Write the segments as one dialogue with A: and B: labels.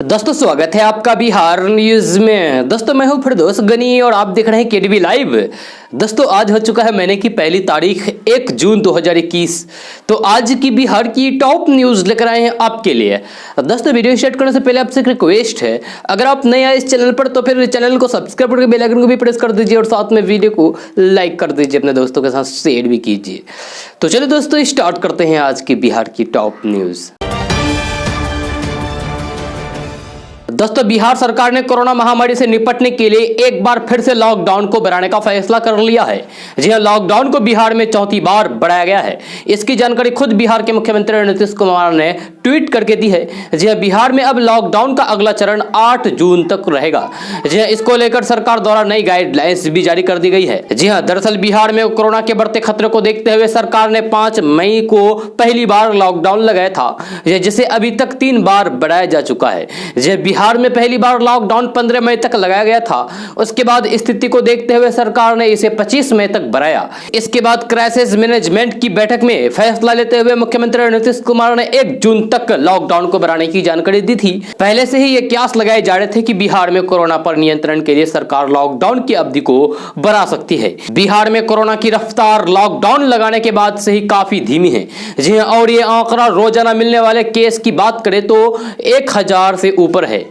A: दोस्तों स्वागत है आपका बिहार न्यूज में। दोस्तों मैं हूं फिरदौस गनी और आप देख रहे हैं केडीवी लाइव। दोस्तों आज हो चुका है महीने की पहली तारीख 1 जून 2021। तो आज की बिहार की टॉप न्यूज लेकर आए हैं आपके लिए। दोस्तों वीडियो स्टार्ट करने से पहले आपसे एक रिक्वेस्ट है, अगर आप नए आए इस चैनल पर तो फिर चैनल को सब्सक्राइब करके बेल आइकन को भी प्रेस कर दीजिए और साथ में वीडियो को लाइक कर दीजिए, अपने दोस्तों के साथ शेयर भी कीजिए। तो चलिए दोस्तों स्टार्ट करते हैं आज की बिहार की टॉप न्यूज। दोस्तों बिहार सरकार ने कोरोना महामारी से निपटने के लिए एक बार फिर से लॉकडाउन को बढ़ाने का फैसला कर लिया है। जी हां, लॉकडाउन को बिहार में चौथी बार बढ़ाया गया है। इसकी जानकारी खुद बिहार के मुख्यमंत्री नीतीश कुमार ने ट्वीट करके दी है। जी हां, बिहार में अब लॉकडाउन का अगला चरण 8 जून तक रहेगा। जी हां, इसको लेकर सरकार द्वारा नई गाइडलाइंस भी जारी कर दी गई है। जी हां, दरअसल बिहार में कोरोना के बढ़ते खतरे को देखते हुए सरकार ने 5 मई को पहली बार लॉकडाउन लगाया था, जिसे अभी तक 3 बार बढ़ाया जा चुका है। जी हां, बिहार में पहली बार लॉकडाउन 15 मई तक लगाया गया था। उसके बाद स्थिति को देखते हुए सरकार ने इसे 25 मई तक बढ़ाया। इसके बाद क्राइसिस मैनेजमेंट की बैठक में फैसला लेते हुए मुख्यमंत्री नीतीश कुमार ने 1 जून तक लॉकडाउन को बढ़ाने की जानकारी दी थी। पहले से ही ये कयास लगाए जा रहे थे कि बिहार में कोरोना पर नियंत्रण के लिए सरकार लॉकडाउन की अवधि को बढ़ा सकती है। बिहार में कोरोना की रफ्तार लॉकडाउन लगाने के बाद से ही काफी धीमी है। जी हां, और ये आंकड़ा रोजाना मिलने वाले केस की बात करें तो 1000 से ऊपर है।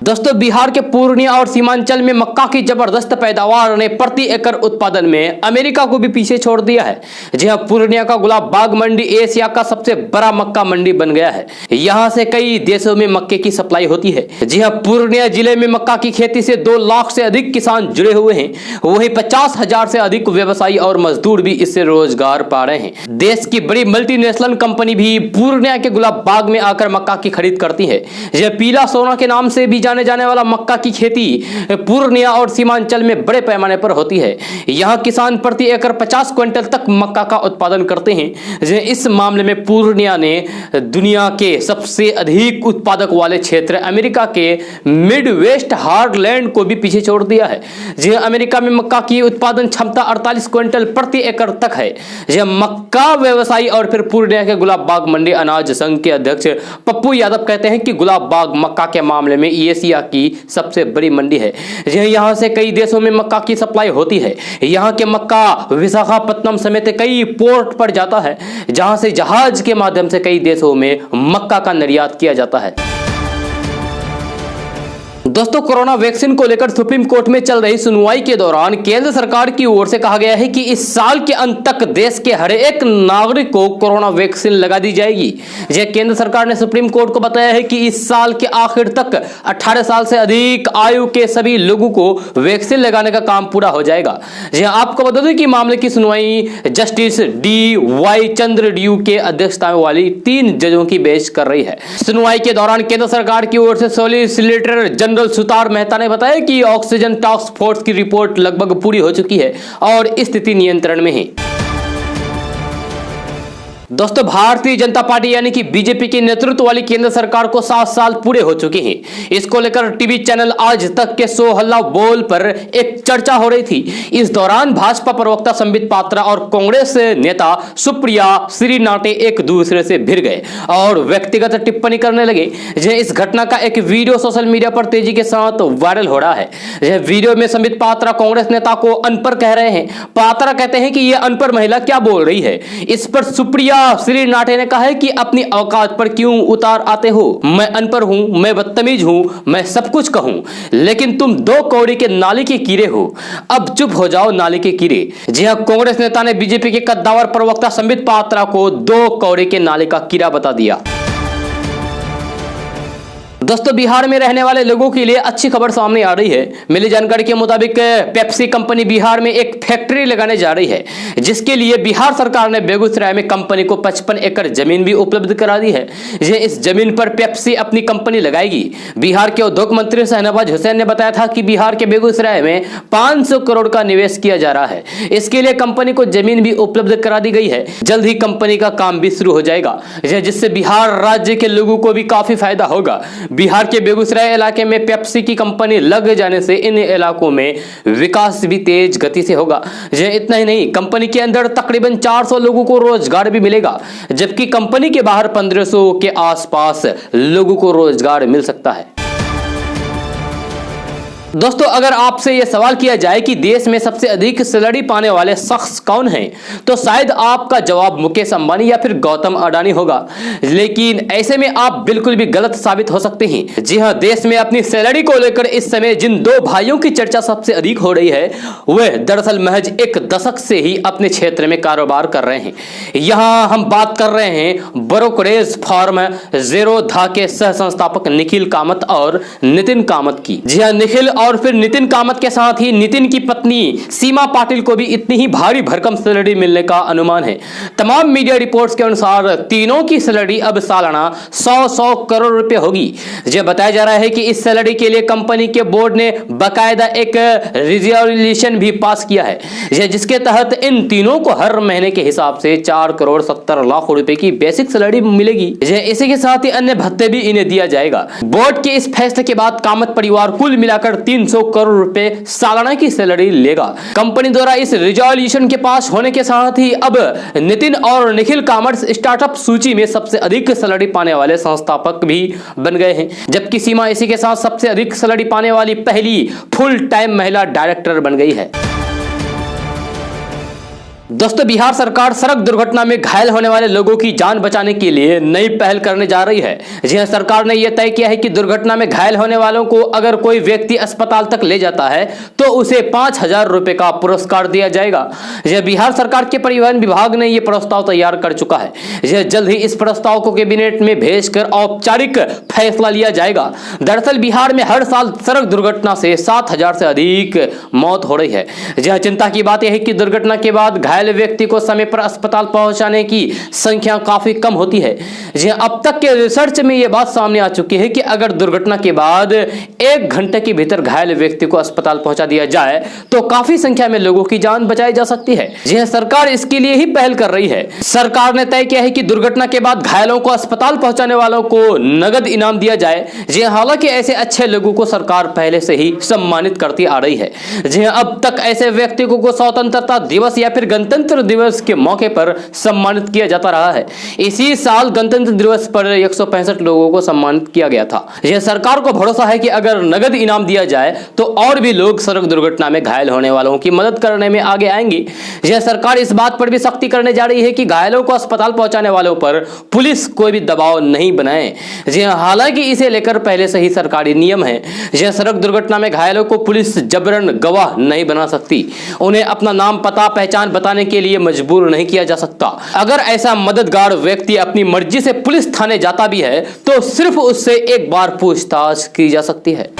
A: दोस्तों बिहार के पूर्णिया और सीमांचल में मक्का की जबरदस्त पैदावार ने प्रति एकड़ उत्पादन में अमेरिका को भी पीछे छोड़ दिया है। जी हां, पूर्णिया का गुलाब बाग मंडी एशिया का सबसे बड़ा मक्का मंडी बन गया है। यहां से कई देशों में मक्के की सप्लाई होती है। जी हां, पूर्णिया जिले में मक्का की खेती से 2 लाख से अधिक किसान जुड़े हुए हैं। वहीं 50,000 से अधिक व्यवसायी और मजदूर भी इससे रोजगार पा रहे हैं। देश की बड़ी मल्टीनेशनल कंपनी भी पूर्णिया के गुलाब बाग में आकर मक्का की खरीद करती है। यह पीला सोना के नाम से भी जाने वाला मक्का की खेती पूर्णिया और सीमांचल में बड़े पैमाने पर होती है। यहां किसान प्रति एकड़ 50 क्विंटल तक मक्का का उत्पादन करते हैं। इस मामले में पूर्णिया ने दुनिया के सबसे अधिक उत्पादक वाले क्षेत्र अमेरिका के मिड वेस्ट हार्टलैंड को भी पीछे छोड़ दिया है। जी अमेरिका में मक्का की उत्पादन क्षमता 48 क्विंटल प्रति एकड़ तक है। यह मक्का व्यवसायी और फिर पूर्णिया के गुलाब बाग मंडी अनाज संघ के अध्यक्ष पप्पू यादव कहते हैं कि गुलाब बाग मक्का के मामले में एशिया की सबसे बड़ी मंडी है। यहां से कई देशों में मक्का की सप्लाई होती है। यहां के मक्का विशाखापत्तनम समेत कई पोर्ट पर जाता है, जहां से जहाज के माध्यम से कई देशों में मक्का का निर्यात किया जाता है। दोस्तों कोरोना वैक्सीन को लेकर सुप्रीम कोर्ट में चल रही सुनवाई के दौरान केंद्र सरकार की ओर से कहा गया है कि इस साल के अंत तक देश के हर एक नागरिक को कोरोना वैक्सीन लगा दी जाएगी। यह केंद्र सरकार ने सुप्रीम कोर्ट को बताया है कि इस साल के आखिर तक 18 साल से अधिक आयु के सभी लोगों को वैक्सीन लगाने का काम पूरा हो जाएगा। यह आपको बता दें कि मामले की सुनवाई जस्टिस DY चंद्रचूड़ के अध्यक्षता वाली 3 जजों की बेंच कर रही है। सुनवाई के दौरान केंद्र सरकार की ओर से सॉलिसिटर जनरल सुतार मेहता ने बताया कि ऑक्सीजन टास्क फोर्स की रिपोर्ट लगभग पूरी हो चुकी है और स्थिति नियंत्रण में है। दोस्तों भारतीय जनता पार्टी यानी कि बीजेपी के नेतृत्व वाली केंद्र सरकार को 7 साल पूरे हो चुके हैं। इसको लेकर टीवी चैनल आज तक के शो हल्ला बोल पर एक चर्चा हो रही थी। इस दौरान भाजपा प्रवक्ता संबित पात्रा और कांग्रेस नेता सुप्रिया श्रीनाटे एक दूसरे से भिड़ गए और व्यक्तिगत टिप्पणी करने लगे। इस घटना का एक वीडियो सोशल मीडिया पर तेजी के साथ वायरल हो रहा है। यह वीडियो में संबित पात्रा कांग्रेस नेता को अनपढ़ कह रहे हैं। पात्रा कहते हैं कि यह अनपढ़ महिला क्या बोल रही है। इस पर सुप्रिया श्रीनाटे ने कहा है कि अपनी औकात पर क्यों उतार आते हो, मैं अनपढ़ हूं, मैं बदतमीज हूं, मैं सब कुछ कहूं, लेकिन तुम 2 कौड़ी के नाली के कीड़े हो, अब चुप हो जाओ नाली के कीड़े। जी हां, कांग्रेस नेता ने बीजेपी के कद्दावर प्रवक्ता संबित पात्रा को 2 कौड़ी के नाली का कीड़ा बता दिया। दोस्तों बिहार में रहने वाले लोगों के लिए अच्छी खबर सामने आ रही है। मिली जानकारी के मुताबिक पेप्सी कंपनी बिहार में एक फैक्ट्री लगाने जा रही है, जिसके लिए बिहार सरकार ने बेगूसराय में कंपनी को 55 एकड़ जमीन भी उपलब्ध करा दी है। इस जमीन पर पेप्सी अपनी कंपनी लगाएगी। बिहार के उद्योग मंत्री शहनवाज हुसैन ने बताया था कि बिहार के बेगूसराय में 500 करोड़ का निवेश किया जा रहा है। इसके लिए कंपनी को जमीन भी उपलब्ध करा दी गई है। जल्द ही कंपनी का काम भी शुरू हो जाएगा, जिससे बिहार राज्य के लोगों को भी काफी फायदा होगा। बिहार के बेगूसराय इलाके में पेप्सी की कंपनी लग जाने से इन इलाकों में विकास भी तेज गति से होगा। इतना ही नहीं, कंपनी के अंदर तकरीबन 400 लोगों को रोजगार भी मिलेगा, जबकि कंपनी के बाहर 1500 के आसपास लोगों को रोजगार मिल सकता है। दोस्तों, अगर आपसे यह सवाल किया जाए कि देश में सबसे अधिक सैलरी पाने वाले शख्स कौन हैं, तो शायद आपका जवाब मुकेश अंबानी या फिर गौतम अडानी होगा। लेकिन ऐसे में आप बिल्कुल भी गलत साबित हो सकते हैं। जी हां, देश में अपनी सैलरी को लेकर इस समय जिन दो भाइयों की चर्चा सबसे अधिक हो रही है, वह दरअसल महज एक दशक से ही अपने क्षेत्र में कारोबार कर रहे हैं। यहां हम बात कर रहे हैं ब्रोकरेज फर्म ज़ेरोधा के सह संस्थापक निखिल कामत और नितिन कामत की। जी हां, निखिल और फिर नितिन कामत के साथ ही नितिन की पत्नी सीमा पाटिल को भी इतनी ही भारी भरकम सैलरी मिलने का अनुमान है। तमाम मीडिया रिपोर्ट्स के अनुसार तीनों की सैलरी अब सालाना 100 करोड़ रुपए होगी। यह बताया जा रहा है कि इस सैलरी के लिए कंपनी के बोर्ड ने बाकायदा एक रिजोल्यूशन भी पास किया है, जिसके तहत इन तीनों को हर महीने के हिसाब से 4 करोड़ 70 लाख रुपए की बेसिक सैलरी मिलेगी। इसी के साथ ही अन्य भत्ते भी इन्हें दिया जाएगा। बोर्ड के इस फैसले के बाद कामत परिवार कुल मिलाकर 300 करोड़ रुपए सालाना की सैलरी लेगा। कंपनी द्वारा इस रिजोल्यूशन के पास होने के साथ ही अब नितिन और निखिल कामत स्टार्टअप सूची में सबसे अधिक सैलरी पाने वाले संस्थापक भी बन गए हैं, जबकि सीमा इसी के साथ सबसे अधिक सैलरी पाने वाली पहली फुल टाइम महिला डायरेक्टर बन गई है। दोस्तों, बिहार सरकार सड़क दुर्घटना में घायल होने वाले लोगों की जान बचाने के लिए नई पहल करने जा रही है। जी हां, सरकार ने यह तय किया है कि दुर्घटना में घायल होने वालों को अगर कोई व्यक्ति अस्पताल तक ले जाता है तो उसे 5000 रुपए का पुरस्कार दिया जाएगा। यह बिहार सरकार के परिवहन विभाग ने यह प्रस्ताव तैयार कर चुका है। यह जल्द ही इस प्रस्ताव को कैबिनेट में भेजकर औपचारिक फैसला लिया जाएगा। दरअसल बिहार में हर साल सड़क दुर्घटना से 7000 से अधिक मौत हो रही है। यह चिंता की बात यह है कि दुर्घटना के बाद घायल व्यक्ति को समय पर अस्पताल पहुंचाने की संख्या काफी कम होती है। जी अब तक के रिसर्च में यह बात सामने आ चुकी है कि अगर दुर्घटना के बाद 1 घंटे के भीतर घायल व्यक्ति को अस्पताल पहुंचा दिया जाए तो काफी संख्या में लोगों की जान बचाई जा सकती है। जी सरकार इसके लिए ही पहल कर रही है। सरकार ने तय किया है कि दुर्घटना के बाद घायलों को अस्पताल पहुंचाने वालों को नगद इनाम दिया जाए। जी हालांकि ऐसे अच्छे लोगों को सरकार पहले से ही सम्मानित करती आ रही है। जी अब तक ऐसे व्यक्तियों को स्वतंत्रता दिवस या फिर गणतंत्र दिवस के मौके पर सम्मानित किया जाता रहा है। इसी साल गणतंत्र दिवस पर 165 लोगों को सम्मानित किया गया था। यह सरकार को भरोसा है कि अगर नगद इनाम दिया जाए तो और भी लोग सड़क दुर्घटना में घायल होने वालों की मदद करने में आगे आएंगे। यह सरकार इस बात पर भी सख्ती करने जा रही है कि घायलों को अस्पताल पहुंचाने वालों पर पुलिस कोई भी दबाव नहीं बनाए। हालांकि इसे लेकर पहले से ही सरकारी नियम है। यह सड़क दुर्घटना में घायलों को पुलिस जबरन गवाह नहीं बना सकती। उन्हें अपना नाम पता पहचान बताने के लिए मजबूर नहीं किया जा सकता। अगर ऐसा मददगार व्यक्ति अपनी मर्जी से पुलिस थाने जाता भी है तो सिर्फ उससे एक बार पूछताछ की जा सकती है।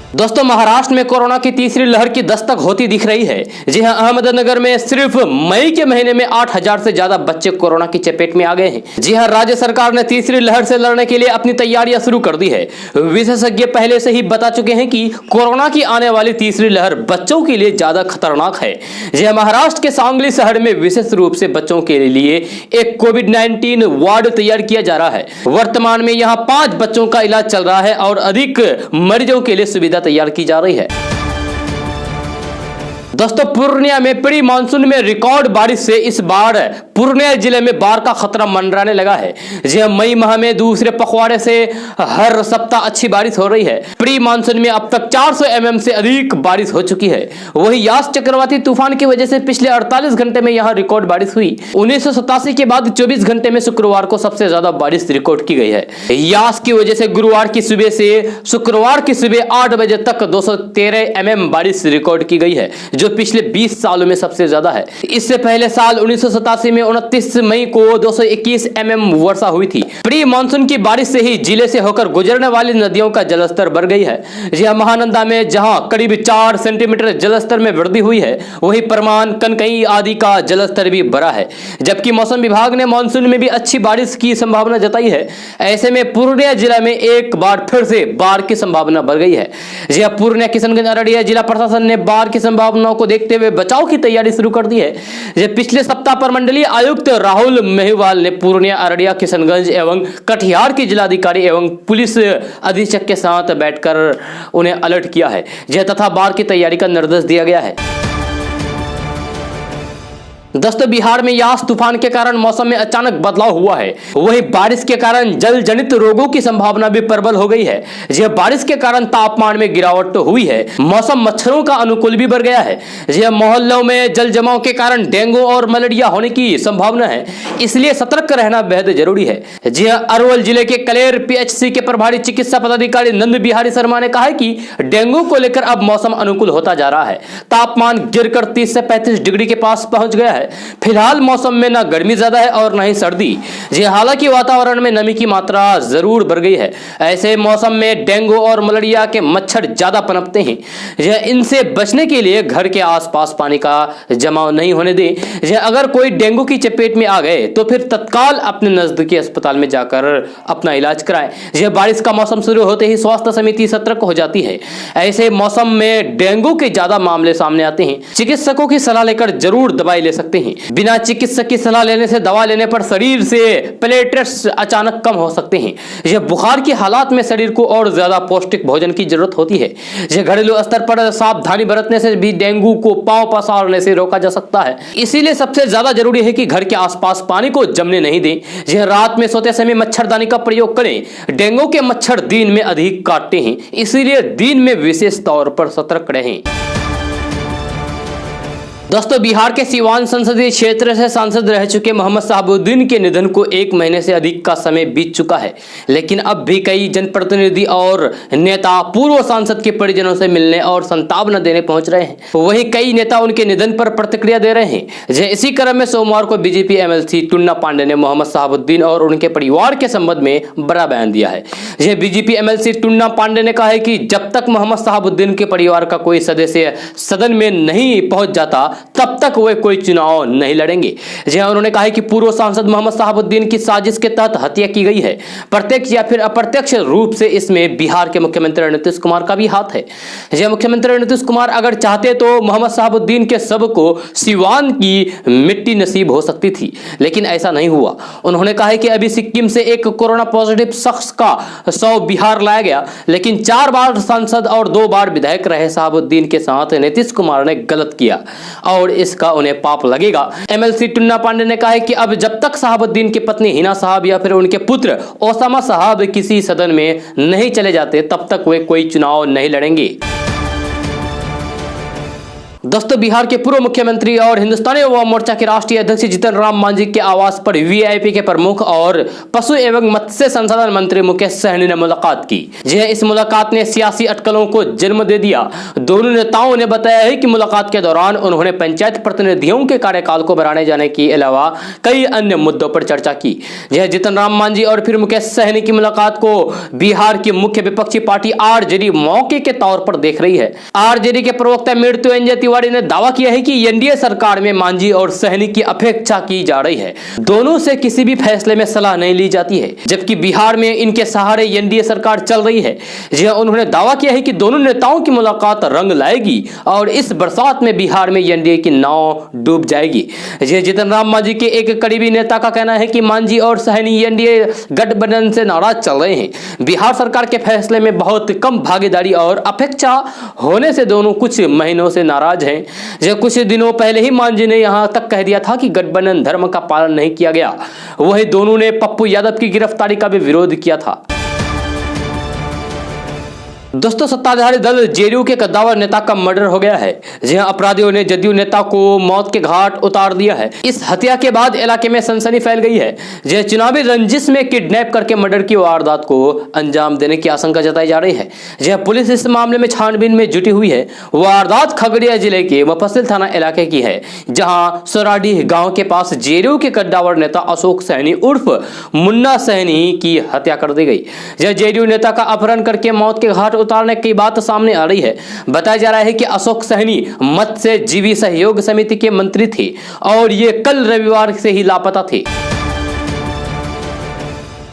A: दोस्तों, महाराष्ट्र में कोरोना की तीसरी लहर की दस्तक होती दिख रही है। जी हां, अहमदनगर में सिर्फ मई के महीने में 8000 से ज्यादा बच्चे कोरोना की चपेट में आ गए हैं। जी हां, राज्य सरकार ने तीसरी लहर से लड़ने के लिए अपनी तैयारियां शुरू कर दी है। विशेषज्ञ पहले से ही बता चुके हैं कि कोरोना की आने वाली तीसरी लहर बच्चों के लिए ज्यादा खतरनाक है। जी हां, महाराष्ट्र के सांगली शहर में विशेष रूप से बच्चों के लिए एक कोविड-19 वार्ड तैयार किया जा रहा है। वर्तमान में यहाँ 5 बच्चों का इलाज चल रहा है और अधिक मरीजों के लिए सुविधा तैयार की जा रही है। दोस्तों, पूर्णिया में प्री मानसून में रिकॉर्ड बारिश से इस बार पूर्णिया जिले में बाढ़ का खतरा मंडराने लगा है। जी मई माह में दूसरे पखवाड़े से हर सप्ताह अच्छी बारिश हो रही है। प्री मानसून में अब तक 400 mm से अधिक बारिश हो चुकी है। वही यास चक्रवाती तूफान की वजह से पिछले 48 घंटे में यहां रिकॉर्ड बारिश हुई। 1987 के बाद 24 घंटे में शुक्रवार को सबसे ज्यादा बारिश रिकॉर्ड की गई है। यास की वजह से गुरुवार की सुबह से शुक्रवार की सुबह 8 बजे तक 213 mm बारिश रिकॉर्ड की गई है, जो पिछले 20 सालों में सबसे ज्यादा है। इससे पहले साल 1987 में 29 मई को 221 mm वर्षा हुई थी। प्री मानसून की बारिश से ही जिले से होकर गुजरने वाली नदियों का जलस्तर बढ़ गई है। यह महानंदा में जहां करीब 4 सेंटीमीटर जलस्तर में वृद्धि हुई है, वहीं परमान, कनकई आदि का जलस्तर भी बढ़ा है। जबकि मौसम विभाग ने मानसून में भी अच्छी बारिश की संभावना जताई है। ऐसे में पूर्णिया जिला में एक बार फिर से बाढ़ की संभावना बढ़ गई है। पूर्णिया, किशनगंज, अररिया जिला प्रशासन ने बाढ़ की संभावना घटनाओं को देखते हुए बचाव की तैयारी शुरू कर दी है। पिछले सप्ताह प्रमंडलीय आयुक्त राहुल मेहवाल ने पूर्णिया, अररिया, किशनगंज एवं कटिहार के जिलाधिकारी एवं पुलिस अधीक्षक के साथ बैठकर उन्हें अलर्ट किया है तथा बाढ़ की तैयारी का निर्देश दिया गया है। दोस्तों, बिहार में यास तूफान के कारण मौसम में अचानक बदलाव हुआ है। वहीं बारिश के कारण जल जनित रोगों की संभावना भी प्रबल हो गई है। यह बारिश के कारण तापमान में गिरावट तो हुई है, मौसम मच्छरों का अनुकूल भी बढ़ गया है। यह मोहल्लों में जल जमाव के कारण डेंगू और मलेरिया होने की संभावना है, इसलिए सतर्क रहना बेहद जरूरी है। अरवल जिले के कलेर पीएचसी के प्रभारी चिकित्सा पदाधिकारी नंद बिहारी शर्मा ने कहा है कि डेंगू को लेकर अब मौसम अनुकूल होता जा रहा है। तापमान गिरकर 30 से 35 डिग्री के पास पहुंच गया है। फिलहाल मौसम में ना गर्मी ज्यादा है और ना ही सर्दी। हालांकि वातावरण में नमी की मात्रा जरूर बढ़ गई है। ऐसे मौसम में डेंगू और मलेरिया के मच्छर ज्यादा पनपते हैं। इनसे बचने के लिए घर के आसपास पानी का जमाव नहीं होने दें। अगर कोई डेंगू की चपेट में आ गए तो फिर तत्काल अपने नजदीकी अस्पताल में जाकर अपना इलाज कराएं। बारिश का मौसम शुरू होते ही स्वास्थ्य समिति सतर्क हो जाती है। ऐसे मौसम में डेंगू के ज्यादा मामले सामने आते हैं। चिकित्सकों की सलाह लेकर जरूर दवाई ले सकते हैं। बिना चिकित्सक की सलाह लेने से दवा लेने पर शरीर से प्लेटलेट्स अचानक कम हो सकते हैं। बुखार की हालात में शरीर को और ज्यादा पौष्टिक भोजन की जरूरत होती है। घरेलू स्तर पर सावधानी बरतने से भी डेंगू को पांव पसारने से रोका जा सकता है। इसीलिए सबसे ज्यादा जरूरी है कि घर के आसपास पानी को जमने नहीं दें। रात में सोते समय मच्छरदानी का प्रयोग करें। डेंगू के मच्छर दिन में अधिक काटते हैं, इसीलिए दिन में विशेष तौर पर सतर्क रहें। दोस्तों, बिहार के सीवान संसदीय क्षेत्र से सांसद रह चुके मोहम्मद शहाबुद्दीन के निधन को 1 महीने से अधिक का समय बीत चुका है, लेकिन अब भी कई जनप्रतिनिधि और नेता पूर्व सांसद के परिजनों से मिलने और संतावना देने पहुंच रहे हैं। वहीं कई नेता उनके निधन पर प्रतिक्रिया दे रहे हैं। इसी क्रम में सोमवार को बीजेपी एमएलसी टुन्ना पांडे ने मोहम्मद शहाबुद्दीन और उनके परिवार के संबंध में बड़ा बयान दिया है। बीजेपी एमएलसी टुन्ना पांडे ने कहा है कि जब तक मोहम्मद शहाबुद्दीन के परिवार का कोई सदस्य सदन में नहीं पहुंच जाता तब तक वे कोई चुनाव नहीं लड़ेंगे। उन्होंने कहा है कि पूर्व सांसद मोहम्मद शहाबुद्दीन की साजिश के तहत हत्या की गई है। प्रत्यक्ष या फिर अप्रत्यक्ष रूप से इसमें बिहार के मुख्यमंत्री नीतीश कुमार का भी हाथ है। मुख्यमंत्री नीतीश कुमार अगर चाहते तो मोहम्मद शहाबुद्दीन के शव को सिवान की मिट्टी नसीब हो सकती थी, लेकिन ऐसा नहीं हुआ। उन्होंने कहा है कि अभी सिक्किम से एक कोरोना पॉजिटिव शख्स का शव बिहार लाया गया, लेकिन 4 बार सांसद और 2 बार विधायक रहे शहाबुद्दीन के साथ नीतीश कुमार ने गलत किया और इसका उन्हें पाप लगेगा। एमएलसी टुन्ना पांडे ने कहा है कि अब जब तक शहाबुद्दीन की पत्नी हिना साहब या फिर उनके पुत्र ओसामा साहब किसी सदन में नहीं चले जाते तब तक वे कोई चुनाव नहीं लड़ेंगे। दोस्तों, बिहार के पूर्व मुख्यमंत्री और हिंदुस्तानी युवा मोर्चा के राष्ट्रीय अध्यक्ष जीतन राम मांझी के आवास पर वीआईपी के प्रमुख और पशु एवं मत्स्य संसाधन मंत्री मुकेश सहनी ने मुलाकात की। इस मुलाकात ने सियासी अटकलों को जन्म दे दिया। दोनों नेताओं ने बताया है कि मुलाकात के दौरान उन्होंने पंचायत प्रतिनिधियों के कार्यकाल को बढ़ाने जाने के अलावा कई अन्य मुद्दों पर चर्चा की। जीतन राम मांझी और फिर मुकेश सहनी की मुलाकात को बिहार की मुख्य विपक्षी पार्टी आरजेडी मौके के तौर पर देख रही है। आरजेडी के प्रवक्ता मृत्युंजय तिवारी ने दावा किया है कि एनडीए सरकार में मांझी और सहनी की अपेक्षा की जा रही है। दोनों से किसी भी फैसले में सलाह नहीं ली जाती है, जबकि बिहार में इनके सहारे एनडीए सरकार चल रही है। उन्होंने दावा किया है कि दोनों नेताओं की मुलाकात रंग लाएगी और इस बरसात में बिहार में एनडीए की नाव डूब जाएगी। जीतन राम मांझी के एक करीबी नेता का कहना है कि मांझी और सहनी एनडीए गठबंधन से नाराज चल रहे हैं। बिहार सरकार के फैसले में बहुत कम भागीदारी और अपेक्षा होने से दोनों कुछ महीनों से नाराज हैं। कुछ दिनों पहले ही मांझी ने यहां तक कह दिया था कि गठबंधन धर्म का पालन नहीं किया गया। वही दोनों ने पप्पू यादव की गिरफ्तारी का भी विरोध किया था। दोस्तों, सत्ताधारी दल जेडीयू के कद्दावर नेता का मर्डर हो गया है। अपराधियों ने जदयू नेता को मौत के घाट उतार दिया है। इस हत्या के बाद इलाके में सनसनी फैल गई है। चुनावी रंजिश में किडनैप करके मर्डर की वारदात को अंजाम देने की आशंका जताई जा रही है। पुलिस इस मामले में छानबीन में जुटी हुई है। वारदात खगड़िया जिले के मुफस्सिल थाना इलाके की है, जहां सोराडीह गांव के पास जेडीयू के कद्दावर नेता अशोक सहनी उर्फ मुन्ना सहनी की हत्या कर दी गई। जेडीयू नेता का अपहरण करके मौत के घाट उतारने की बात सामने आ रही है। बताया जा रहा है कि अशोक सहनी मत्स्य जीवी सहयोग समिति के मंत्री थे और ये कल रविवार से ही लापता थे।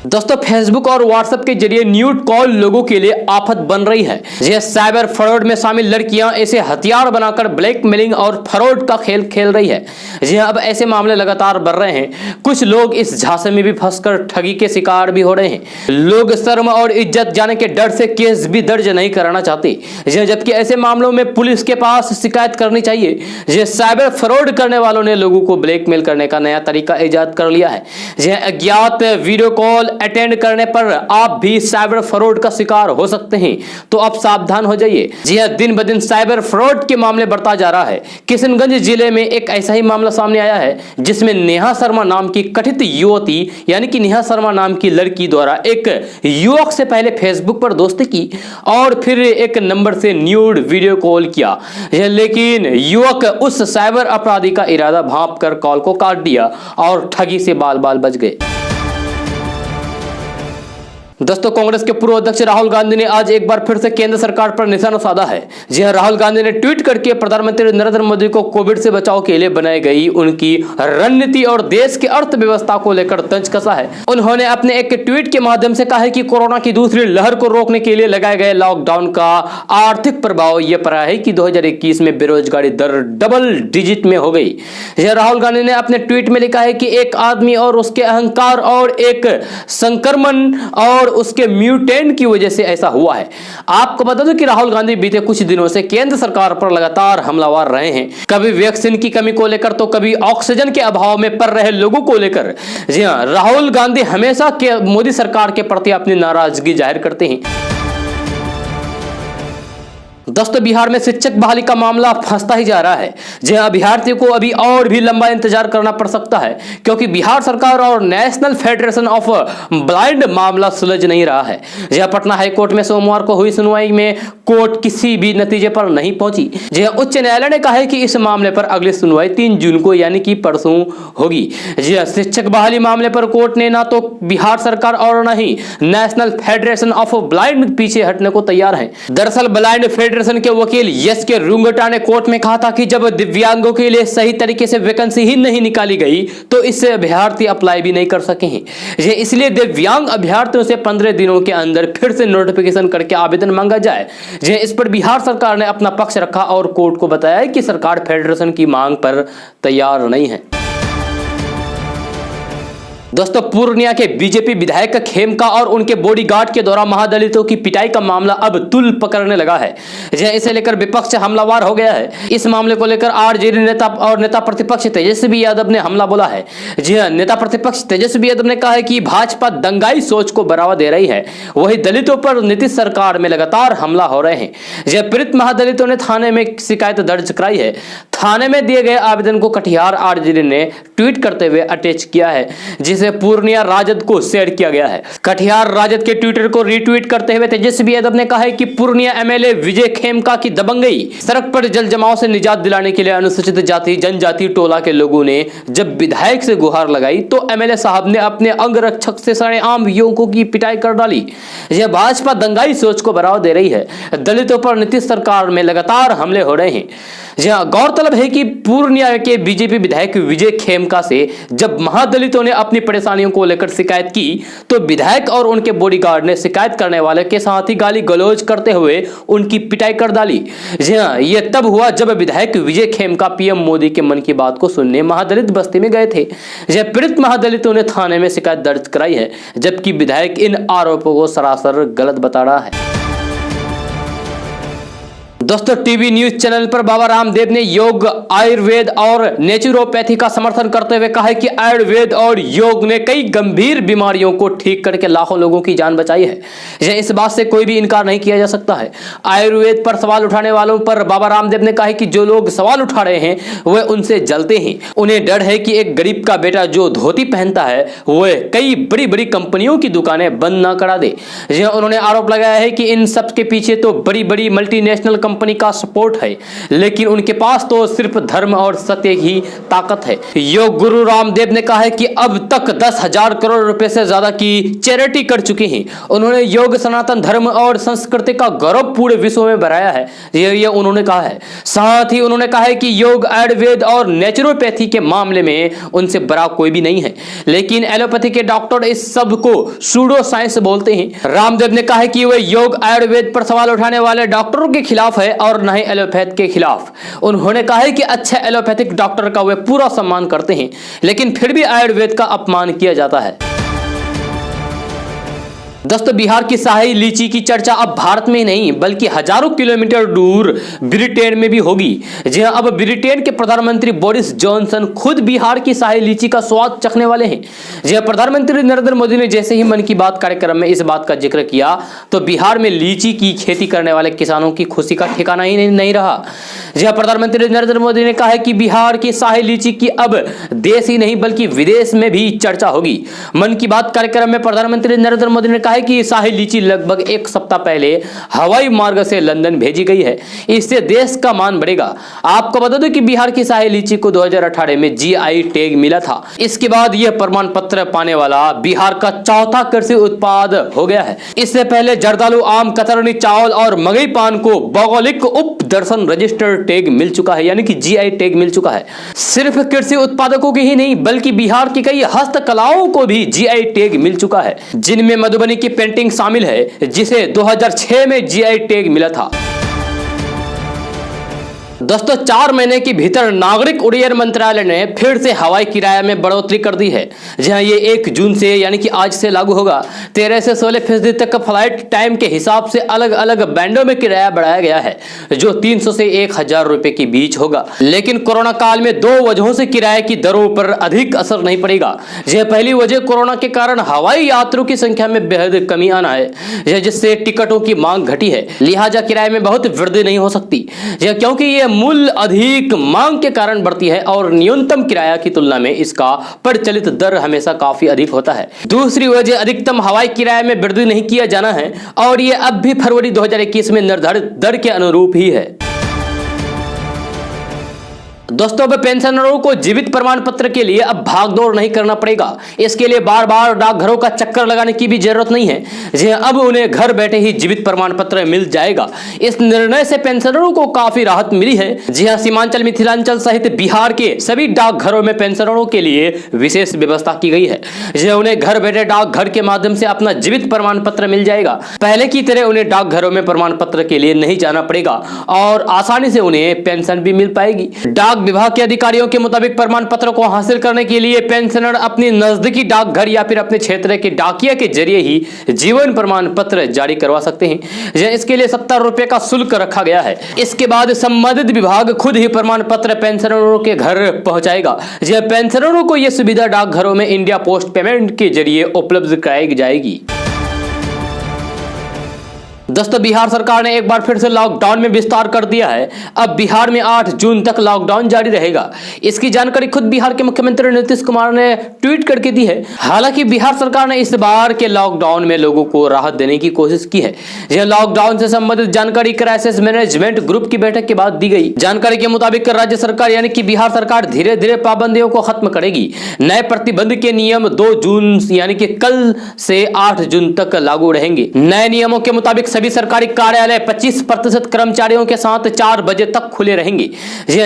A: दोस्तों फेसबुक और व्हाट्सएप के जरिए न्यूड कॉल लोगों के लिए आफत बन रही है। यह साइबर फ्रॉड में शामिल लड़कियां ऐसे हथियार बनाकर ब्लैकमेलिंग और फ्रॉड का खेल खेल रही है। जी अब ऐसे मामले लगातार बढ़ रहे हैं। कुछ लोग इस झांसे में भी फंसकर ठगी के शिकार भी हो रहे हैं। लोग शर्म और इज्जत जाने के डर से केस भी दर्ज नहीं कराना चाहते, जबकि ऐसे मामलों में पुलिस के पास शिकायत करनी चाहिए। यह साइबर फ्रॉड करने वालों ने लोगों को ब्लैकमेल करने का नया तरीका इजाद कर लिया है। यह अज्ञात वीडियो कॉल अटेंड करने पर आप भी साइबर फ्रॉड का शिकार हो सकते हैं, तो अब सावधान हो जाइए। जी हां, दिन ब दिन साइबर फ्रॉड के मामले बढ़ता जा रहा है। किशनगंज जिले में एक ऐसा ही मामला सामने आया है, जिसमें नेहा शर्मा नाम की कथित युवती यानी कि नेहा शर्मा नाम की लड़की द्वारा एक युवक से पहले फेसबुक पर दोस्ती की और फिर एक नंबर से न्यूड वीडियो कॉल किया। लेकिन युवक उस साइबर अपराधी का इरादा भांप कर कॉल को काट दिया और ठगी से बाल बाल बच गए। दोस्तों कांग्रेस के पूर्व अध्यक्ष राहुल गांधी ने आज एक बार फिर से केंद्र सरकार पर निशाना साधा है। जी हां, राहुल गांधी ने ट्वीट करके प्रधानमंत्री नरेंद्र मोदी को कोविड से बचाव के लिए बनाई गई उनकी रणनीति और देश की अर्थव्यवस्था को लेकर तंज कसा है। उन्होंने अपने एक ट्वीट के माध्यम से कहा है कि कोरोना की दूसरी लहर को रोकने के लिए लगाए गए लॉकडाउन का आर्थिक प्रभाव यह पड़ा है कि 2021 में बेरोजगारी दर डबल डिजिट में हो गई। राहुल गांधी ने अपने ट्वीट में लिखा है कि एक आदमी और उसके अहंकार और एक संक्रमण और उसके म्यूटेंट की वजह से ऐसा हुआ है। आपको बता दूं कि राहुल गांधी बीते कुछ दिनों से केंद्र सरकार पर लगातार हमलावर रहे हैं, कभी वैक्सीन की कमी को लेकर तो कभी ऑक्सीजन के अभाव में पड़ रहे लोगों को लेकर। जी हां, राहुल गांधी हमेशा मोदी सरकार के प्रति अपनी नाराजगी जाहिर करते हैं। दोस्तों बिहार में शिक्षक बहाली का मामला फंसता ही जा रहा है। जी हां, अभ्यर्थियों को अभी और भी लंबा इंतजार करना पड़ सकता है, क्योंकि बिहार सरकार और नेशनल फेडरेशन ऑफ ब्लाइंड मामला सुलझ नहीं रहा है। जी हां, पटना हाईकोर्ट में सोमवार को हुई सुनवाई में कोर्ट किसी भी नतीजे पर नहीं पहुंची। जी हां, उच्च न्यायालय ने कहा है कि इस मामले पर अगली सुनवाई 3 जून को यानी कि परसों होगी। जी हां, शिक्षक बहाली मामले पर कोर्ट ने ना तो बिहार सरकार और न ही नेशनल फेडरेशन ऑफ ब्लाइंड पीछे हटने को तैयार है। दरअसल ब्लाइंड फेडरेशन के वकील यस के रुंगटा ने कोर्ट में कहा था कि जब दिव्यांगों के लिए सही तरीके से वैकेंसी ही नहीं निकाली गई तो इससे अभ्यर्थी अप्लाई भी नहीं कर सके हैं। इसलिए दिव्यांग अभ्यर्थियों से 15 दिनों के अंदर फिर से नोटिफिकेशन करके आवेदन मांगा जाए। इस पर बिहार सरकार ने अपना पक्ष रखा और कोर्ट को बताया कि सरकार फेडरेशन की मांग पर तैयार नहीं है। दोस्तों पूर्णिया के बीजेपी विधायक खेमका और उनके बॉडीगार्ड के द्वारा महादलितों की पिटाई का मामला अब तुल पकड़ने लगा है। इसे लेकर विपक्ष हमलावर हो गया है। इस मामले को लेकर आरजेडी नेता और नेता प्रतिपक्ष तेजस्वी यादव ने हमला बोला है। जी हां, नेता प्रतिपक्ष तेजस्वी यादव ने कहा है कि भाजपा दंगाई सोच को बढ़ावा दे रही है, वही दलितों पर नीतीश सरकार में लगातार हमला हो रहे हैं। पीड़ित महादलितों ने थाने में शिकायत दर्ज कराई है। थाने में दिए गए आवेदन को कटिहार आरजेडी ने ट्वीट करते हुए अटैच किया है, जिसे पूर्णिया राजद को शेयर किया गया है। कटिहार राजद के ट्विटर को रीट्वीट करते हुए तेजस्वी यादव ने कहा है कि पूर्णिया एमएलए विजय खेमका की दबंगई, सड़क पर जल जमाव से निजात दिलाने के लिए अनुसूचित जाति जनजाति टोला के लोगों ने जब विधायक से गुहार लगाई तो एमएलए साहब ने अपने अंगरक्षक से सरेआम युवकों की पिटाई कर डाली। यह भाजपा दंगाई सोच को बढ़ावा दे रही है। दलितों पर नीतीश सरकार में लगातार हमले हो रहे हैं। गौरतलब है कि पूर्णिया के बीजेपी विधायक विजय खेमका से जब महादलितों ने अपनी परेशानियों को लेकर शिकायत की तो विधायक और उनके बॉडीगार्ड ने शिकायत करने वाले के साथ ही गाली गलौज करते हुए उनकी पिटाई कर डाली। यह तब हुआ जब विधायक विजय खेमका पीएम मोदी के मन की बात को सुनने महादलित बस्ती में गए थे। पीड़ित महादलितों ने थाने में शिकायत दर्ज कराई है, जबकि विधायक इन आरोपों को सरासर गलत बता रहा है। दोस्तों टीवी न्यूज चैनल पर बाबा रामदेव ने योग, आयुर्वेद और नेचुरोपैथी का समर्थन करते हुए कहा है कि आयुर्वेद और योग ने कई गंभीर बीमारियों को ठीक करके लाखों लोगों की जान बचाई है। इस बात से कोई भी इनकार नहीं किया जा सकता है। आयुर्वेद पर सवाल उठाने वालों पर बाबा रामदेव ने कहा है कि जो लोग सवाल उठा रहे हैं वह उनसे जलते हैं। उन्हें डर है कि एक गरीब का बेटा जो धोती पहनता है वह कई बड़ी बड़ी कंपनियों की दुकानें बंद ना करा दे। उन्होंने आरोप लगाया है कि इन सब के पीछे तो बड़ी बड़ी मल्टीनेशनल कंपनी का सपोर्ट है, लेकिन उनके पास तो सिर्फ धर्म और सत्य ही ताकत है। योग गुरु रामदेव ने कहा है कि अब तक 10,000 करोड़ रुपए से ज्यादा की चैरिटी कर चुके हैं। उन्होंने योग सनातन धर्म और संस्कृति का गौरव पूरे विश्व में बढ़ाया है, ये उन्होंने कहा है। साथ ही उन्होंने कहा है कि योग, आयुर्वेद और नेचुरोपैथी के मामले में उनसे बड़ा कोई भी नहीं है, लेकिन एलोपैथी के डॉक्टर इस सब को सूडो साइंस बोलते हैं। रामदेव ने कहा है कि वह योग आयुर्वेद पर सवाल उठाने वाले डॉक्टरों के खिलाफ है और न ही एलोपैथ के खिलाफ। उन्होंने कहा है कि अच्छे एलोपैथिक डॉक्टर का वे पूरा सम्मान करते हैं, लेकिन फिर भी आयुर्वेद का अपमान किया जाता है। दोस्तों, बिहार की शाही लीची की चर्चा अब भारत में ही नहीं बल्कि हजारों किलोमीटर दूर ब्रिटेन में भी होगी। जी हां, अब ब्रिटेन के प्रधानमंत्री बोरिस जॉनसन खुद बिहार की शाही लीची का स्वाद चखने वाले हैं। जी हां, प्रधानमंत्री नरेंद्र मोदी ने जैसे ही मन की बात कार्यक्रम में इस बात का जिक्र किया तो बिहार में लीची की खेती करने वाले किसानों की खुशी का ठिकाना ही नहीं रहा। जी हां, प्रधानमंत्री नरेंद्र मोदी ने कहा है कि बिहार की शाही लीची की अब देश ही नहीं बल्कि विदेश में भी चर्चा होगी। मन की बात कार्यक्रम में प्रधानमंत्री नरेंद्र मोदी ने कहा है कि शाही लीची लगभग एक सप्ताह पहले हवाई मार्ग से लंदन भेजी गई है, इससे देश का मान बढ़ेगा। आपको बता दो कि बिहार की शाही लीची को 2018 में जीआई टैग मिला था। इसके बाद यह प्रमाण पत्र पाने वाला बिहार का चौथा कृषि उत्पाद हो गया है। इससे पहले जर्दालू, आम, कतरनी, चावल और मगई पान को भौगोलिक उप दर्शन रजिस्टर्ड टैग मिल चुका है, यानी कि जीआई टैग मिल चुका है। सिर्फ कृषि उत्पादकों के ही नहीं बल्कि बिहार की कई हस्तकलाओं को भी जीआई टैग मिल चुका है, जिनमें मधुबनी की पेंटिंग शामिल है जिसे 2006 में जीआई टैग मिला था। दोस्तों, 4 महीने के भीतर नागरिक उड्डयन मंत्रालय ने फिर से हवाई किराया में बढ़ोतरी कर दी है। जहां ये 1 जून से यानी कि आज से लागू होगा। 13 से 16% तक फ्लाइट टाइम के हिसाब से अलग अलग बैंडों में किराया बढ़ाया गया है, जो 300 से 1000 रुपए के बीच होगा। लेकिन कोरोना काल में 2 वजहों से किराए की दरों पर अधिक असर नहीं पड़ेगा। यह पहली वजह कोरोना के कारण हवाई यात्रियों की संख्या में बेहद कमी आना है, जिससे टिकटों की मांग घटी है। लिहाजा किराए में बहुत वृद्धि नहीं हो सकती, क्योंकि यह मूल्य अधिक मांग के कारण बढ़ती है और न्यूनतम किराया की तुलना में इसका प्रचलित दर हमेशा काफी अधिक होता है। दूसरी वजह अधिकतम हवाई किराए में वृद्धि नहीं किया जाना है और यह अब भी फरवरी 2021 में निर्धारित दर के अनुरूप ही है। दोस्तों, अब पेंशनरों को जीवित प्रमाण पत्र के लिए अब भागदौड़ नहीं करना पड़ेगा। इसके लिए बार बार डाकघरों का चक्कर लगाने की भी जरूरत नहीं है। जी हां, अब उन्हें घर बैठे ही जीवित प्रमाण पत्र मिल जाएगा। इस निर्णय से पेंशनरों को काफी राहत मिली है। जी हां, सीमांचल, मिथिलांचल सहित बिहार के सभी डाकघरों में पेंशनरों के लिए विशेष व्यवस्था की गई है। जी हां, उन्हें घर बैठे डाकघर के माध्यम से अपना जीवित प्रमाण पत्र मिल जाएगा। पहले की तरह उन्हें डाकघरों में प्रमाण पत्र के लिए नहीं जाना पड़ेगा और आसानी से उन्हें पेंशन भी मिल पाएगी। डाक विभाग के अधिकारियों के मुताबिक प्रमाण पत्र को हासिल करने के लिए पेंशनर अपनी नजदीकी डाकघर या फिर अपने क्षेत्र के डाकिया के जरिए ही जीवन प्रमाण पत्र जारी करवा सकते हैं। इसके लिए 70 रुपए का शुल्क रखा गया है। इसके बाद संबंधित विभाग खुद ही प्रमाण पत्र पेंशनरों के घर पहुंचाएगा। पेंशनरों को यह सुविधा डाकघरों में इंडिया पोस्ट पेमेंट के जरिए उपलब्ध कराई जाएगी। दोस्तों, बिहार सरकार ने एक बार फिर से लॉकडाउन में विस्तार कर दिया है। अब बिहार में 8 जून तक लॉकडाउन जारी रहेगा। इसकी जानकारी खुद बिहार के मुख्यमंत्री नीतीश कुमार ने ट्वीट करके दी है। हालांकि बिहार सरकार ने इस बार के लॉकडाउन में लोगों को राहत देने की कोशिश की है। यह लॉकडाउन से संबंधित जानकारी क्राइसिस मैनेजमेंट ग्रुप की बैठक के बाद दी गई। जानकारी के मुताबिक राज्य सरकार यानी कि बिहार सरकार धीरे धीरे पाबंदियों को खत्म करेगी। नए प्रतिबंध के नियम 2 जून यानी कि कल से 8 जून तक लागू रहेंगे। नए नियमों के मुताबिक सभी सरकारी कार्यालय 25% कर्मचारियों के साथ 4 बजे तक खुले रहेंगे,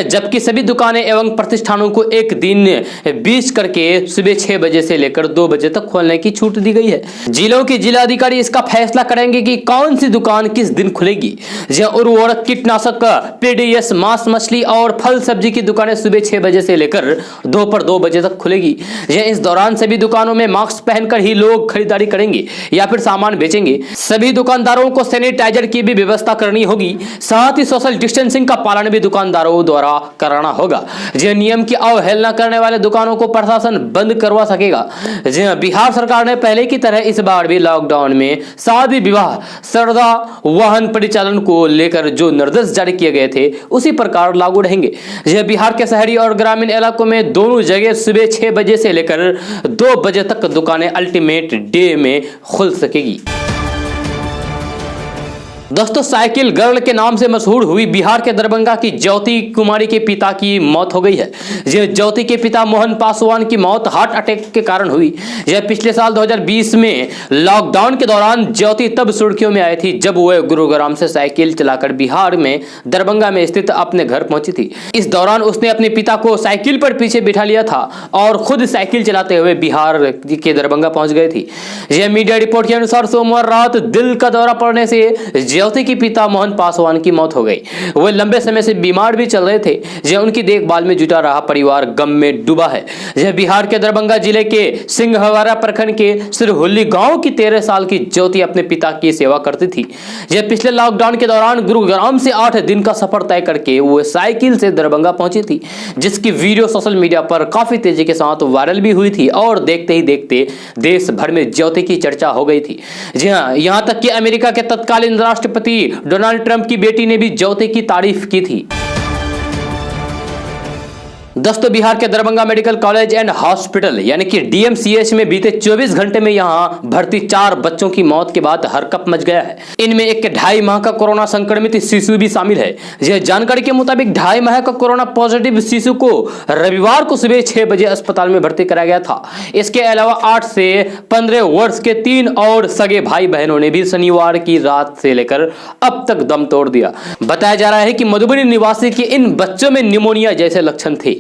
A: जबकि सभी दुकानें एवं प्रतिष्ठानों को एक दिन बीच करके सुबह 6 बजे से लेकर 2 बजे तक खोलने की छूट दी गई है। जिलों के जिलाधिकारी इसका फैसला करेंगे कि कौन सी दुकान किस दिन खुलेगी। उर्वरक, कीटनाशक, पीडीएस, मांस, मछली और फल सब्जी की दुकानें सुबह 6 बजे से लेकर दोपहर 2 बजे तक खुलेगी। इस दौरान सभी दुकानों में मास्क पहनकर ही लोग खरीदारी करेंगे या फिर सामान बेचेंगे। सभी दुकानदारों को सैनिटाइजर की भी व्यवस्था करनी होगी। साथ ही सोशल डिस्टेंसिंग का पालन भी दुकानदारों द्वारा कराना होगा। नियम की अवहेलना करने वाले दुकानों को प्रशासन बंद करवा सकेगा। बिहार सरकार ने पहले की तरह इस बार भी लॉकडाउन में शादी, विवाह, श्रद्धा, वाहन परिचालन को लेकर जो निर्देश जारी किए गए थे उसी प्रकार लागू रहेंगे। बिहार के शहरी और ग्रामीण इलाकों में दोनों जगह सुबह 6 बजे से लेकर 2 बजे तक दुकानें अल्टीमेट डे में खुल सकेगी। दोस्तों, साइकिल गर्ल के नाम से मशहूर हुई बिहार के दरभंगा की ज्योति कुमारी के पिता की मौत हो गई है। यह ज्योति के पिता मोहन पासवान की मौत हार्ट अटैक के कारण हुई। यह पिछले साल 2020 में लॉकडाउन के दौरान ज्योति तब सुर्खियों में आई थी जब वह गुरुग्राम से साइकिल चलाकर बिहार में दरभंगा में स्थित अपने घर पहुंची थी। इस दौरान उसने अपने पिता को साइकिल पर पीछे बिठा लिया था और खुद साइकिल चलाते हुए बिहार के दरभंगा पहुंच गए थी। यह मीडिया रिपोर्ट के अनुसार सोमवार रात दिल का दौरा पड़ने से ज्योति के पिता मोहन पासवान की मौत हो गई। वे लंबे समय से बीमार भी चल रहे थे। यह उनकी देखभाल में जुटा रहा परिवार गम में डूबा है। यह बिहार के दरभंगा जिले के सिंहवाड़ा प्रखंड के सिरहुल्ली गांव की 13 साल की ज्योति अपने पिता की सेवा करती थी। यह पिछले लॉकडाउन के दौरान गुरुग्राम से 8 दिन का सफर तय करके वो साइकिल से दरभंगा पहुंची थी, जिसकी वीडियो सोशल मीडिया पर काफी तेजी के साथ वायरल भी हुई थी और देखते ही देखते देश भर में ज्योति की चर्चा हो गई थी। जी हां, यहां तक कि अमेरिका के तत्कालीन राष्ट्रपति डोनाल्ड ट्रंप की बेटी ने भी ज्योति की तारीफ की थी। दोस्तों, बिहार के Darbhanga medical college and hospital यानी कि डीएमसीएच में बीते 24 घंटे में यहां भर्ती 4 बच्चों की मौत के बाद हरकंप मच गया है। इनमें एक 2.5 माह का कोरोना संक्रमित शिशु भी शामिल है। यह जानकारी के मुताबिक 2.5 माह का कोरोना पॉजिटिव शिशु को रविवार को सुबह 6 बजे अस्पताल में भर्ती कराया गया था। इसके अलावा 8 से 15 वर्ष के 3 और सगे भाई बहनों ने भी शनिवार की रात से लेकर अब तक दम तोड़ दिया। बताया जा रहा है कि मधुबनी निवासी के इन बच्चों में निमोनिया जैसे लक्षण थे।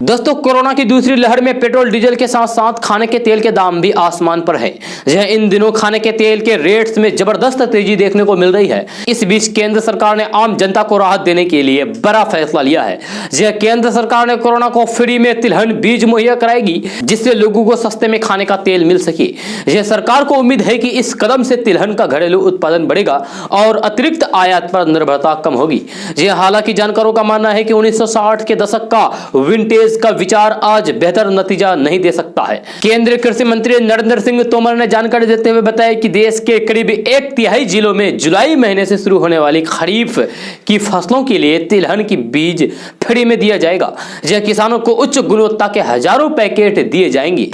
A: दोस्तों, कोरोना की दूसरी लहर में पेट्रोल डीजल के साथ साथ खाने के तेल के दाम भी आसमान पर है। यह इन दिनों खाने के तेल के रेट्स में जबरदस्त तेजी देखने को मिल रही है। इस बीच केंद्र सरकार ने आम जनता को राहत देने के लिए बड़ा फैसला लिया है। यह केंद्र सरकार ने कोरोना को फ्री में तिलहन बीज मुहैया कराएगी, जिससे लोगों को सस्ते में खाने का तेल मिल सके। यह सरकार को उम्मीद है कि इस कदम से तिलहन का घरेलू उत्पादन बढ़ेगा और अतिरिक्त आयात पर निर्भरता कम होगी। हालांकि जानकारों का मानना है कि 1960 के दशक का विंटेज का विचार आज बेहतर नतीजा नहीं दे सकता है। केंद्रीय कृषि मंत्री नरेंद्र सिंह तोमर ने जानकारी देते हुए बताया कि देश के करीब 1/3 जिलों में जुलाई महीने से शुरू होने वाली खरीफ की फसलों के लिए तिलहन की बीज फ्री में दिया जाएगा। यह किसानों को उच्च गुणवत्ता के हजारों पैकेट दिए जाएंगे।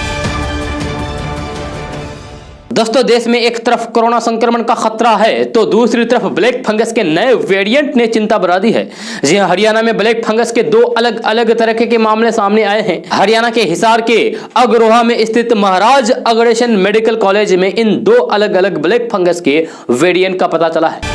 A: दोस्तों, देश में एक तरफ कोरोना संक्रमण का खतरा है तो दूसरी तरफ ब्लैक फंगस के नए वेरिएंट ने चिंता बढ़ा दी है। जी हां, हरियाणा में ब्लैक फंगस के 2 अलग अलग तरह के मामले सामने आए हैं। हरियाणा के हिसार के अगरोहा में स्थित महाराज अग्रसेन मेडिकल कॉलेज में इन 2 अलग अलग ब्लैक फंगस के वेरिएंट का पता चला है।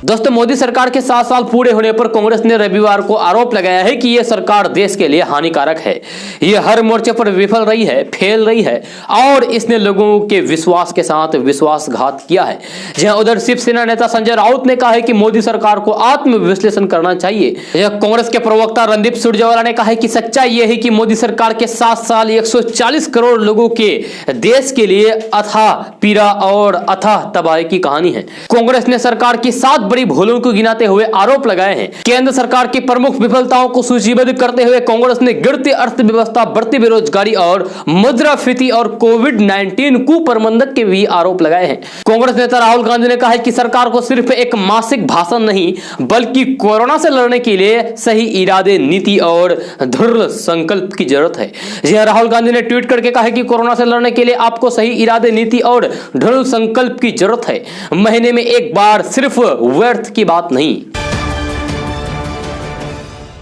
A: दोस्तों, मोदी सरकार के 7 साल पूरे होने पर कांग्रेस ने रविवार को आरोप लगाया है कि यह सरकार देश के लिए हानिकारक है। यह हर मोर्चे पर विफल रही है, फेल रही है और इसने लोगों के विश्वास के साथ विश्वासघात किया है। जहां उधर शिवसेना नेता संजय राउत ने कहा है कि मोदी सरकार को आत्मविश्लेषण करना चाहिए। यह कांग्रेस के प्रवक्ता रणदीप सुरजेवाला ने कहा है कि सच्चाई यह है कि मोदी सरकार के 7 साल 140 करोड़ लोगों के देश के लिए अथाह पीड़ा और अथाह तबाही की कहानी है। कांग्रेस ने सरकार की 7 बड़ी भूलों को गिनाते हुए आरोप लगाए हैं। केंद्र सरकार की प्रमुख विफलताओं को सूचीबद्ध करते हुए कांग्रेस ने गिरती अर्थव्यवस्था, बढ़ती बेरोजगारी और मुद्रास्फीति और कोविड-19 कुप्रबंधन के भी आरोप लगाए हैं। कांग्रेस नेता राहुल गांधी ने कहा है कि सरकार को सिर्फ एक मासिक भाषण नहीं बल्कि कोरोना से लड़ने के लिए सही इरादे, नीति और दृढ़ संकल्प की जरूरत है। यह राहुल गांधी ने ट्वीट करके कहा है कि कोरोना से लड़ने के लिए आपको सही इरादे, नीति और दृढ़ संकल्प की जरूरत है। महीने में एक बार सिर्फ व्यर्थ की बात नहीं।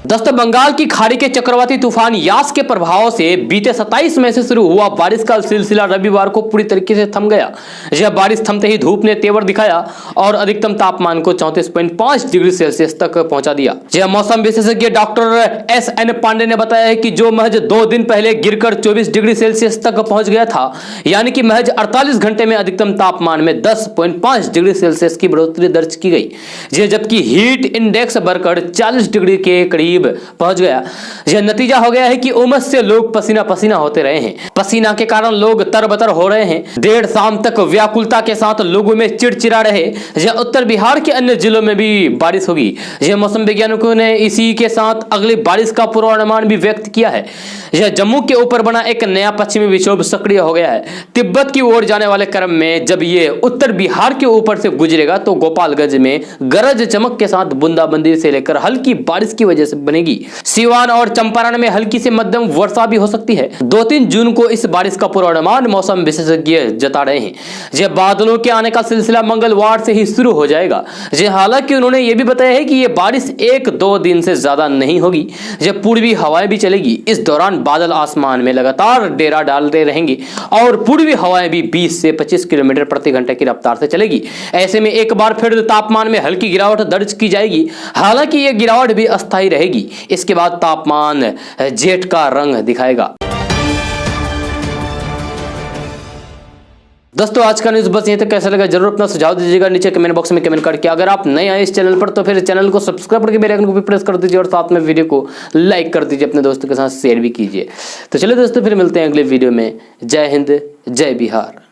A: दोस्तों, बंगाल की खाड़ी के चक्रवाती तूफान यास के प्रभाव से बीते 27 मई से शुरू हुआ बारिश का सिलसिला रविवार को पूरी तरीके से थम गया। यह बारिश थमते ही धूप ने तेवर दिखाया और अधिकतम तापमान को 34.5 डिग्री सेल्सियस तक पहुंचा दिया। यह मौसम विशेषज्ञ डॉक्टर SN पांडे ने बताया है कि जो महज 2 दिन पहले गिरकर 24 डिग्री सेल्सियस तक पहुंच गया था, यानी कि महज 48 घंटे में अधिकतम तापमान में 10.5 डिग्री सेल्सियस की बढ़ोतरी दर्ज की गई, जबकि हीट इंडेक्स बढ़कर 40 डिग्री के करीब पहुंच गया। यह नतीजा हो गया है कि उमस से लोग पसीना पसीना होते रहे हैं। पसीना के कारण लोग तरबतर हो रहे हैं। देर शाम तक व्याकुलता के साथ लोगों में चिड़चिड़ा रहे। यह उत्तर बिहार के अन्य जिलों में भी बारिश होगी। यह मौसम वैज्ञानिकों ने इसी के साथ अगली बारिश का पूर्वानुमान भी व्यक्त किया है। यह जम्मू के ऊपर बना एक नया पश्चिमी विक्षोभ सक्रिय हो गया है। तिब्बत की ओर जाने वाले क्रम में जब ये उत्तर बिहार के ऊपर से गुजरेगा तो गोपालगंज में गरज चमक के साथ बूंदाबांदी से लेकर हल्की बारिश की वजह से बनेगी। सीवान और चंपारण में हल्की से मध्यम वर्षा भी हो सकती है। 2-3 जून को इस बारिश का पूर्वानुमान मौसम विशेषज्ञ जता रहे हैं। जे बादलों के आने का सिलसिला मंगलवार से ही शुरू हो जाएगा। जे हालांकि उन्होंने ये भी बताया है कि ये बारिश 1-2 दिन से ज्यादा नहीं होगी। जब पूर्वी हवाएं भी चलेगी। इस दौरान बादल आसमान में लगातार डेरा डालते रहेंगे और पूर्वी हवाएं भी 20 से 25 किलोमीटर प्रति घंटे की रफ्तार से चलेगी। ऐसे में एक बार फिर तापमान में हल्की गिरावट दर्ज की जाएगी। हालांकि यह गिरावट भी अस्थायी रहेगी। इसके बाद तापमान जेठ का रंग दिखाएगा। दोस्तों आज का न्यूज़ बस यहीं तक। कैसा लगा जरूर अपना सुझाव दीजिएगा नीचे कमेंट बॉक्स में कमेंट करके। अगर आप नए आए इस चैनल पर तो फिर चैनल को सब्सक्राइब करके बेल आइकन को भी प्रेस कर दीजिए और साथ में वीडियो को लाइक कर दीजिए, अपने दोस्तों के साथ शेयर भी कीजिए। तो चलिए दोस्तों फिर मिलते हैं अगले वीडियो में। जय हिंद, जय बिहार।